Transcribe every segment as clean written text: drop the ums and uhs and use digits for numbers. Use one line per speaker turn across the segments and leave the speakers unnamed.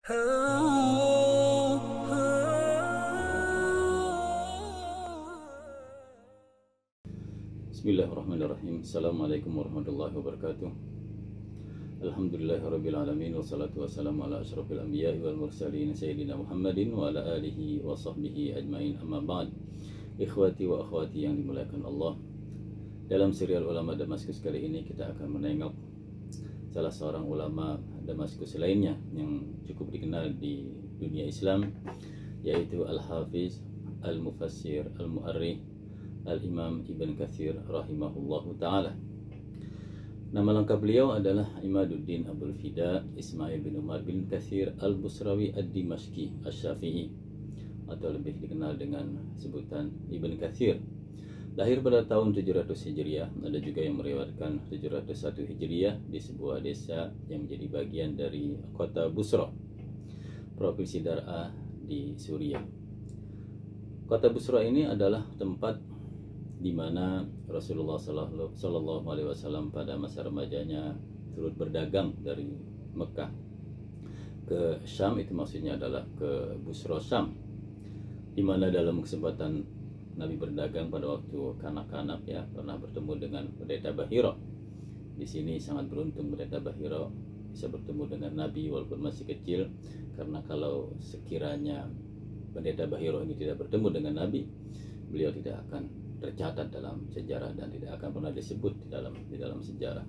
Bismillahirrahmanirrahim. Assalamualaikum warahmatullahi wabarakatuh. Alhamdulillahirabbil alamin wassalatu wassalamu ala asyrofil anbiya'i wal mursalin sayyidina Muhammadin wa ala alihi wa sahbihi ajmain, amma ba'd. Ikhwati wa akhwati yang dimuliakan Allah, dalam serial ulama Damaskus kali ini kita akan menengok salah seorang ulama Damaskus lainnya yang cukup dikenal di dunia Islam, yaitu Al-Hafiz, Al-Mufassir, Al-Mu'arrikh, Al-Imam Ibn Katsir rahimahullahu ta'ala. Nama lengkap beliau adalah Imaduddin Abul Fida Ismail bin Umar bin Katsir Al-Busrawi Ad-Dimashqi Asy-Syafi'i, atau lebih dikenal dengan sebutan Ibn Katsir. Lahir pada tahun 700 Hijriah, ada juga yang meriwayatkan 701 Hijriah, di sebuah desa yang menjadi bagian dari kota Busra, Provinsi Dar'a di Suriah. Kota Busra ini adalah tempat di mana Rasulullah Sallallahu Alaihi Wasallam pada masa remajanya turut berdagang dari Mekah ke Syam. Itu maksudnya adalah ke Busra Syam, di mana dalam kesempatan Nabi berdagang pada waktu kanak-kanak ya, pernah bertemu dengan pendeta Bahira. Di sini sangat beruntung pendeta Bahira bisa bertemu dengan Nabi walaupun masih kecil, karena kalau sekiranya pendeta Bahira ini tidak bertemu dengan Nabi, beliau tidak akan tercatat dalam sejarah dan tidak akan pernah disebut di dalam sejarah.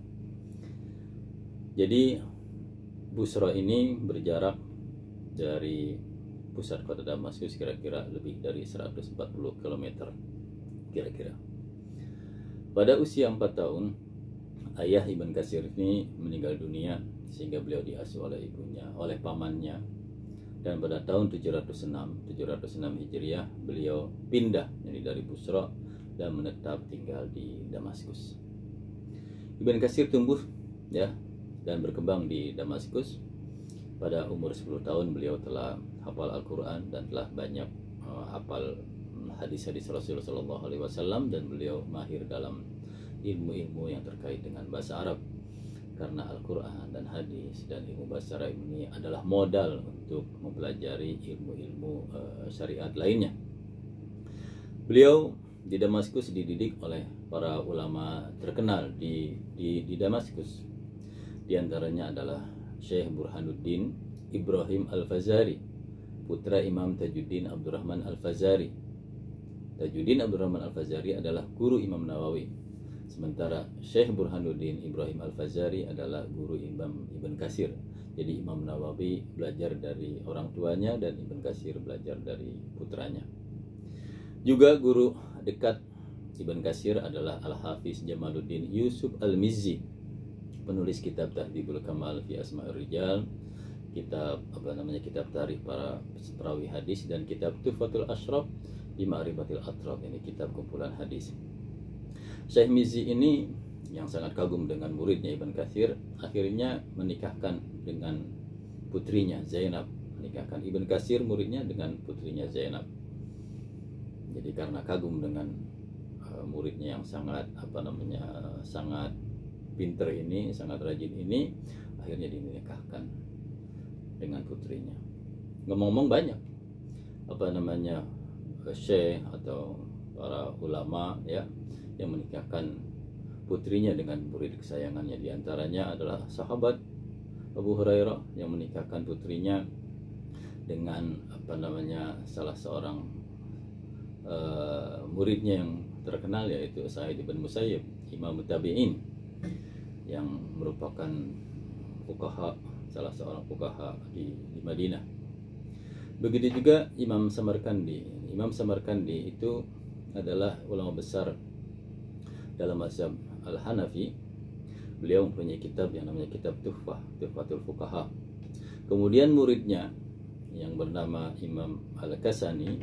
Jadi Busra ini berjarak dari pusat kota Damaskus kira-kira lebih dari 140 km kira-kira. Pada usia 4 tahun, ayah Ibn Katsir ini meninggal dunia sehingga beliau diasuh oleh ibunya, oleh pamannya. Dan pada tahun 706 Hijriah beliau pindah dari Busra dan menetap tinggal di Damaskus. Ibn Katsir tumbuh ya dan berkembang di Damaskus. Pada umur 10 tahun beliau telah hafal Al-Quran dan telah banyak hafal hadis-hadis Rasulullah Sallallahu Alaihi Wasallam, dan beliau mahir dalam ilmu-ilmu yang terkait dengan bahasa Arab, karena Al-Quran dan hadis dan ilmu bahasa Arab ini adalah modal untuk mempelajari ilmu-ilmu syariat lainnya. Beliau di Damaskus dididik oleh para ulama terkenal di Damaskus. Di antaranya adalah Syekh Burhanuddin Ibrahim Al-Fazari, putra Imam Tajuddin Abdurrahman Al-Fazari. Tajuddin Abdurrahman Al-Fazari adalah guru Imam Nawawi, sementara Syekh Burhanuddin Ibrahim Al-Fazari adalah guru Imam Ibn Katsir. Jadi Imam Nawawi belajar dari orang tuanya dan Ibn Katsir belajar dari putranya. Juga guru dekat Ibn Katsir adalah Al-Hafiz Jamaluddin Yusuf Al-Mizzi, penulis kitab Tahdhibul Kamal fi Asma'ir Rijal, kitab kitab tarikh para perawi hadis, dan kitab Tuhfatul Asyraf bi Ma'rifatil Atraf, ini kitab kumpulan hadis. Syekh Mizzi ini yang sangat kagum dengan muridnya Ibn Katsir, akhirnya menikahkan dengan putrinya Zainab, menikahkan Ibn Katsir muridnya dengan putrinya Zainab. Jadi karena kagum dengan muridnya yang sangat sangat pinter ini, sangat rajin ini, akhirnya dinikahkan dengan putrinya. Ngomong-ngomong banyak syekh atau para ulama ya yang menikahkan putrinya dengan murid kesayangannya. Di antaranya adalah sahabat Abu Hurairah yang menikahkan putrinya dengan salah seorang muridnya yang terkenal, yaitu Sa'id bin Musayyib, Imam Tabi'in, yang merupakan salah seorang fuqaha di Madinah. Begitu juga Imam Samarkandi. Imam Samarkandi itu adalah ulama besar dalam mazhab Al-Hanafi. Beliau mempunyai kitab yang namanya kitab Tuhfatul Fuqaha. Kemudian muridnya yang bernama Imam Al-Kasani,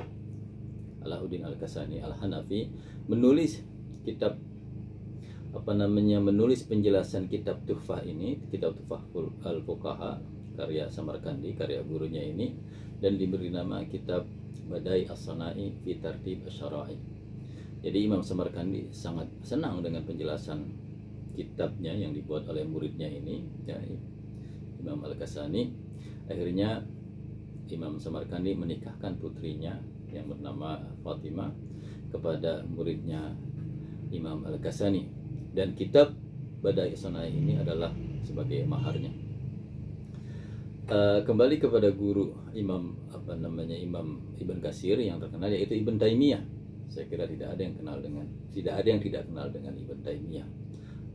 Alauddin Al-Kasani Al-Hanafi, menulis kitab menulis penjelasan kitab Tuhfah ini, kitab Tuhfatul Fuqaha karya Samarkandi, karya gurunya ini, dan diberi nama kitab Badai As-Sana'i fi Tartib Asy-Syara'i. Jadi Imam Samarkandi sangat senang dengan penjelasan kitabnya yang dibuat oleh muridnya ini, ya, Imam Al-Kasani. Akhirnya Imam Samarkandi menikahkan putrinya yang bernama Fatimah kepada muridnya Imam Al-Ghazali, dan kitab Badai Sanai ini adalah sebagai maharnya. Kembali kepada guru Imam Imam Ibn Katsir yang terkenal, yaitu Ibn Taimiyah. Saya kira tidak ada yang tidak kenal dengan Ibn Taimiyah,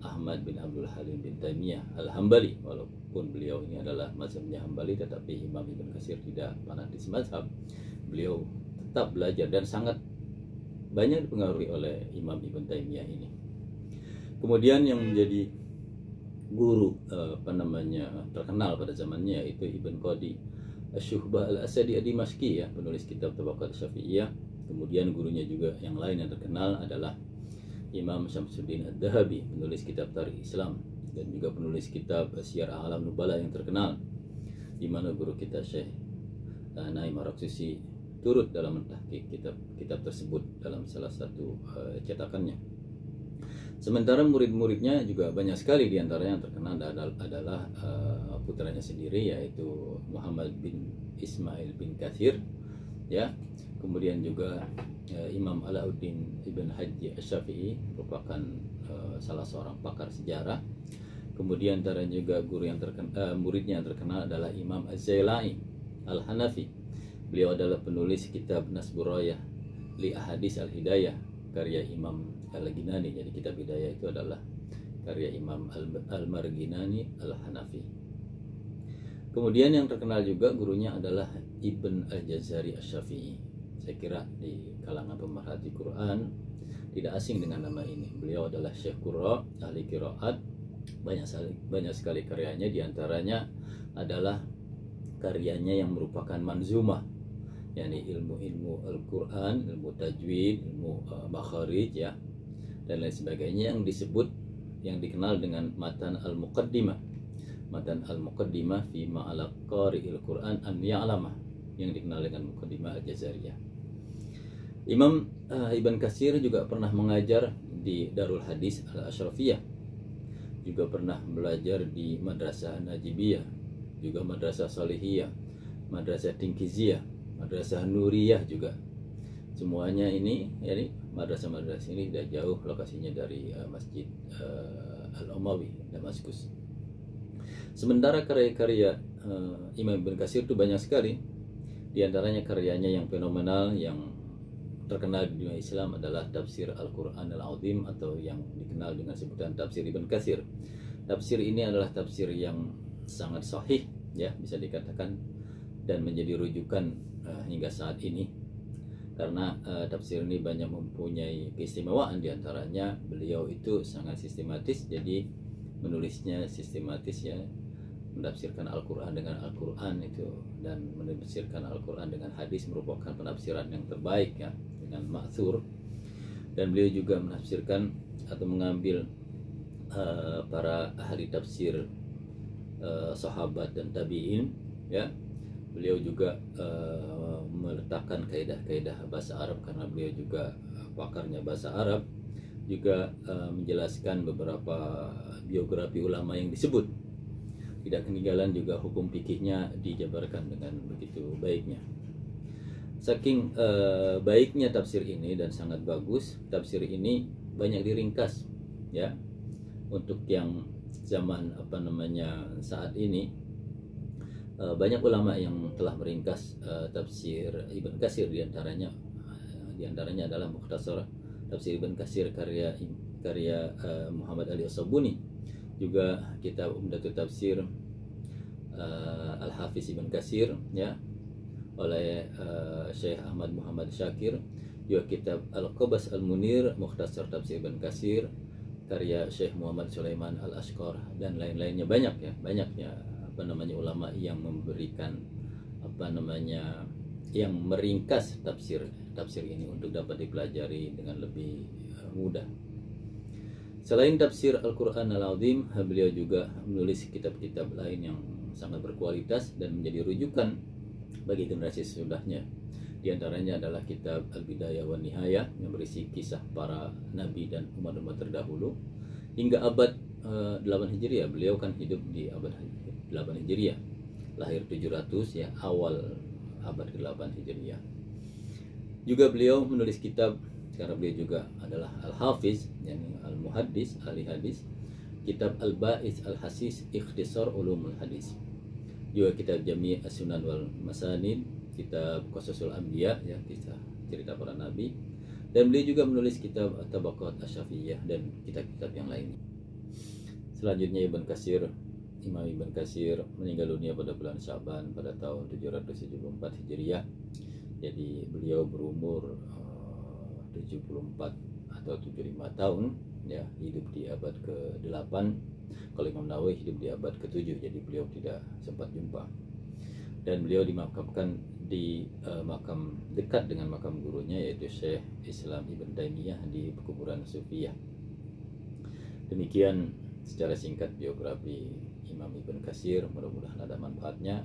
Ahmad bin Abdul Halim bin Taimiyah Al-Hambali. Walaupun beliau ini adalah mazhabnya Hambali, tetapi Imam Ibn Katsir tidak fanatis mazhab. Beliau tetap belajar dan sangat banyak dipengaruhi oleh Imam Ibn Taimiyah ini. Kemudian yang menjadi guru terkenal pada zamannya yaitu Ibn Qadi Asy-Syuhbah Al-Asadi Ad-Dimashqi, ya, penulis kitab Tabaqat Syafi'iyah. Kemudian gurunya juga yang lain yang terkenal adalah Imam Syamsuddin Ad-Dahabi, penulis kitab Tarikh Islam dan juga penulis kitab Syiar A'lam Nubala yang terkenal, di mana guru kita Syekh Naim Ar-Raqsisi turut dalam mentahqiq kitab tersebut dalam salah satu cetakannya. Sementara murid-muridnya juga banyak sekali, diantaranya yang terkenal adalah putranya sendiri yaitu Muhammad bin Ismail bin Katsir, ya. Kemudian juga Imam Alauddin Ibn Haji Asy-Syafi'i merupakan salah seorang pakar sejarah. Kemudian antaranya juga muridnya yang terkenal adalah Imam Az-Zailai Al-Hanafi. Beliau adalah penulis kitab Nasburayah li Ahadits Al-Hidayah karya Imam Al-Ginani. Jadi kitab Hidayah itu adalah karya Imam Al-Marginani Al-Hanafi. Kemudian yang terkenal juga gurunya adalah Ibn Al-Jazari Asy-Syafi'i. Saya kira di kalangan pemerhati Quran tidak asing dengan nama ini. Beliau adalah Syekh Qurra, ahli qiraat. Banyak sekali karyanya, diantaranya adalah karyanya yang merupakan manzumah, yakni ilmu Al-Quran, ilmu tajwid, ilmu makharij, ya, dan lain sebagainya, yang dikenal dengan matan al-muqaddimah. Matan al-muqaddimah fi ma'ala qari'il Quran an ya'lamah, yang dikenal dengan muqaddimah Al-Jazariyah. Imam Ibn Katsir juga pernah mengajar di Darul Hadis Al-Ashrafiyah, juga pernah belajar di Madrasah Najibiyah, juga Madrasah Salihiyah, Madrasah Tinkiziyah, Madrasah Nuriyah juga. Semuanya ini, yani madrasah-madrasah ini tidak jauh lokasinya dari Masjid Al-Umawi Damaskus. Sementara karya-karya Imam Ibn Katsir itu banyak sekali. Di antaranya karyanya yang fenomenal, yang terkenal di dunia Islam adalah Tafsir Al-Quran Al-Azim, atau yang dikenal dengan sebutan Tafsir Ibn Katsir. Tafsir ini adalah tafsir yang sangat sahih, ya, bisa dikatakan, dan menjadi rujukan hingga saat ini, karena tafsir ini banyak mempunyai keistimewaan. Di antaranya beliau itu sangat sistematis, jadi menulisnya sistematis, ya, menafsirkan Al-Quran dengan Al-Quran itu, dan menafsirkan Al-Quran dengan hadis merupakan penafsiran yang terbaik, ya, dengan ma'thur. Dan beliau juga menafsirkan atau mengambil para ahli tafsir sahabat dan tabi'in, ya. Beliau juga meletakkan kaidah-kaidah bahasa Arab, karena beliau juga pakarnya bahasa Arab, juga menjelaskan beberapa biografi ulama yang disebut. Tidak ketinggalan juga hukum fikihnya dijabarkan dengan begitu baiknya. Saking baiknya tafsir ini dan sangat bagus, tafsir ini banyak diringkas, ya, untuk yang zaman saat ini. Banyak ulama yang telah meringkas tafsir Ibn Katsir, diantaranya adalah Mukhtasar Tafsir Ibn Katsir karya Muhammad Ali As-Sabuni, juga kitab Umdatul Tafsir Al-Hafiz Ibn Katsir, ya, oleh Syekh Ahmad Muhammad Syakir, juga kitab Al-Qabas Al-Munir Mukhtasar Tafsir Ibn Katsir karya Syekh Muhammad Sulaiman Al-Ashqar, dan lain-lainnya. Banyaknya ulama yang memberikan yang meringkas tafsir ini untuk dapat dipelajari dengan lebih mudah. Selain tafsir Al-Quran Al-Azim, beliau juga menulis kitab-kitab lain yang sangat berkualitas dan menjadi rujukan bagi generasi sesudahnya. Di antaranya adalah kitab Al-Bidayah wa Nihayah yang berisi kisah para nabi dan umat-umat terdahulu hingga abad 8 Hijriah. Beliau kan hidup di abad 8 Hijriah, lahir 700, ya, awal abad ke-8 Hijriah. Juga beliau menulis kitab, karena beliau juga adalah Al-Hafiz, yakni Al-Muhaddis, ahli hadis, kitab Al-Ba'is Al-Hasis Ikhtisar Ulumul Hadis. Juga kitab Jami' As-Sunan wal Masanid, kitab Qasasul Anbiya, ya, kisah cerita para nabi. Dan beliau juga menulis kitab At-Tabaqat Asy-Syafi'iyah dan kitab-kitab yang lainnya. Selanjutnya Imam Ibn Katsir meninggal dunia pada bulan Syaban pada tahun 774 Hijriah. Jadi beliau berumur 74 atau 75 tahun, ya, hidup di abad ke-8. Kalau Imam Nawawi hidup di abad ke-7, jadi beliau tidak sempat jumpa. Dan beliau dimakamkan di makam dekat dengan makam gurunya, yaitu Syekh Islam Ibn Taimiyah di kuburan Sufiyah. Demikian secara singkat biografi Imam Ibn Katsir, mudah-mudahan ada manfaatnya.